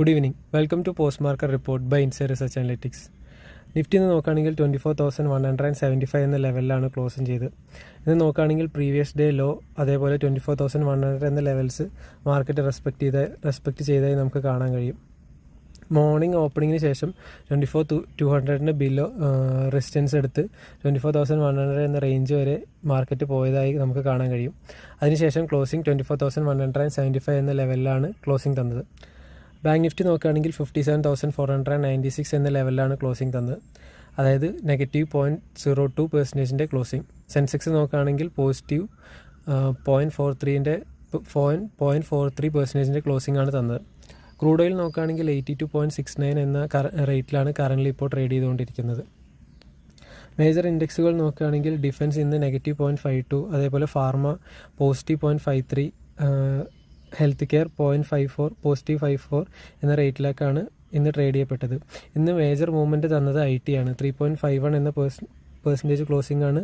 Good evening. Welcome to post market report by inside research analytics. Nifty എന്ന് നോക്കുകയാണെങ്കിൽ 24,175 എന്ന ലെവലിലാണ് ക്ലോസിംഗ് ചെയ്ത്. ഇത് നോക്കുകയാണെങ്കിൽ പ്രീവിയസ് ഡേ ലോ അതേപോലെ 24,100 എന്ന ലെവൽസ് മാർക്കറ്റ് റെസ്പെക്റ്റ് ചെയ്തതായി നമുക്ക് കാണാൻ കഴിയും. മോർണിംഗ് ഓപ്പണിങ്ങിന് ശേഷം 24,200 ബിലോ റെസിസ്റ്റൻസ് എടുത്ത് 24,100 എന്ന റേഞ്ച് വരെ മാർക്കറ്റ് പോയതായി നമുക്ക് കാണാൻ കഴിയും. അതിനുശേഷം ക്ലോസിംഗ് 24,175 എന്ന ലെവലിലാണ് ക്ലോസിംഗ് തന്നത്. ബാങ്ക് നിഫ്റ്റി നോക്കുകയാണെങ്കിൽ 57,496 എന്ന ലെവലിലാണ് ക്ലോസിംഗ് തന്നത്, അതായത് -0.02% ക്ലോസിംഗ്. സെൻസെക്സ് നോക്കുകയാണെങ്കിൽ പോസിറ്റീവ് 0.43% ക്ലോസിംഗ് ആണ് തന്നത്. ക്രൂഡ് ഓയിൽ നോക്കുകയാണെങ്കിൽ 82.69 എന്ന റേറ്റിലാണ് കറൻ്റ് ഇപ്പോൾ ട്രേഡ് ചെയ്തുകൊണ്ടിരിക്കുന്നത്. മേജർ ഇൻഡെക്സുകൾ നോക്കുകയാണെങ്കിൽ ഡിഫൻസ് ഇന്ന് -0.52, അതേപോലെ ഫാർമ +0.53, ഹെൽത്ത് കെയർ 0.54, +54 എന്ന റേറ്റിലേക്കാണ് ഇന്ന് ട്രേഡ് ചെയ്യപ്പെട്ടത്. ഇന്ന് മേജർ മൂവ്മെൻറ്റ് തന്നത് IT ആണ്. 3.51 എന്ന പെർസെൻറ്റേജ് ക്ലോസിംഗ് ആണ്